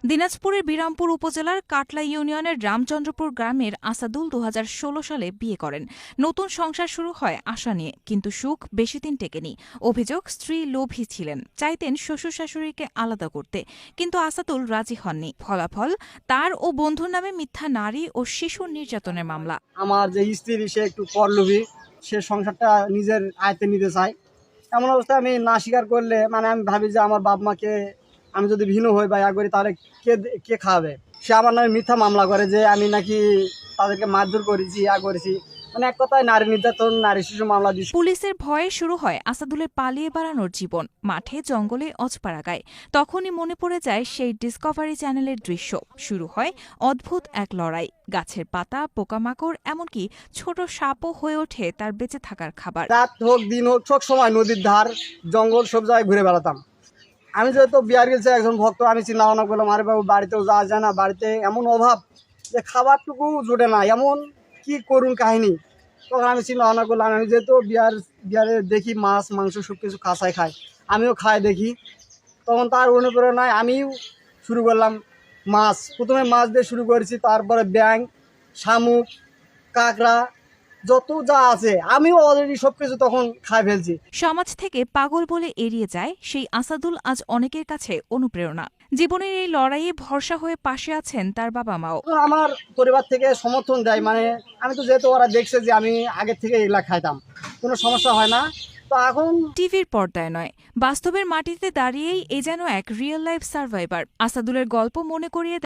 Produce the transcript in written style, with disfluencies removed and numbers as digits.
দিনাজপুরের বিরামপুর উপজেলার কাটলা ইউনিয়নের রামচন্দ্রপুর গ্রামের আসাদুল ২০১৬ সালে বিয়ে করেন। নতুন সংসার শুরু হয় আশা নিয়ে, কিন্তু সুখ বেশিদিন টেকেনি। অভিযোগ, স্ত্রী লোভী ছিলেন, চাইতেন শ্বশুর শাশুড়িকে আলাদা করতে, কিন্তু আসাদুল রাজি হননি। ফলাফল, তার ও বন্ধুর নামে মিথ্যা নারী ও শিশু নির্যাতনের মামলা। আমার যে স্ত্রী, সে একটু পরলোভী, সে সংসারটা নিজের আয়ত্তে নিতে চায়। এমন অবস্থায় আমি না স্বীকার করলে আমি ভাবি যে আমার বাপ মাকে আমি যদি ভিন্ন হই বা করি, তাহলে কে কে খাওয়াবে। সে আমার নামে মিথ্যা মামলা করে যে আমি নাকি তাদেরকে মারধর করেছি, করেছি। এক কথায় নারী নির্যাতন, নারী শিশু মামলা দিচ্ছি। পুলিশের ভয়ে শুরু হয় আসাদুলের পালিয়ে বেড়ানোর জীবন। মাঠে জঙ্গলে অজপাড়াগায়। তখনই মনে পড়ে যায় সেই ডিসকভারি চ্যানেলের দৃশ্য। শুরু হয় অদ্ভুত এক লড়াই। গাছের পাতা, পোকামাকড়, এমনকি ছোট সাপও হয়ে ওঠে তার বেঁচে থাকার খাবার। রাত হোক দিন হোক, সব সময় নদীর ধার, জঙ্গল, সব জায়গায় ঘুরে বেড়াতাম। আমি যেহেতু বিহার গেছে একজন ভক্ত, আমি চিন্তা ভাবনা করলাম, আরে বাবু বাড়িতেও যাওয়া যায় না, বাড়িতে এমন অভাব যে খাবারটুকু জোটে না, এমন কি করুন কাহিনী। তখন আমি চিন্তা ভাবনা করলাম, আমি যেহেতু বিহারে দেখি মাছ মাংস সব কিছু কাঁচাই খাই, আমিও খাই দেখি। তখন তার অনুপ্রেরণায় আমিও শুরু করলাম মাছ। প্রথমে মাছ দিয়ে শুরু করেছি, তারপরে ব্যাঙ, শামুক, কাঁকড়া, যত যা আছে আমিও অলরেডি সব কিছু তখন খাই ফেলছি। সমাজ থেকে পাগল বলে এড়িয়ে যায় সেই আসাদুল আজ অনেকের কাছে অনুপ্রেরণা। জীবনের এই লড়াইয়ে ভরসা হয়ে পাশে আছেন তার বাবা মাও। আমার পরিবার থেকে সমর্থন দেয়, আমি তো যেহেতু ওরা দেখছে যে আমি আগের থেকে এগুলা খাইতাম, কোনো সমস্যা হয় না। তো এখন টিভির পর্দায় নয়, বাস্তবের মাটিতে দাঁড়িয়েই এ যেন এক রিয়েল লাইফ সার্ভাইভার। আসাদুলের গল্প মনে করিয়ে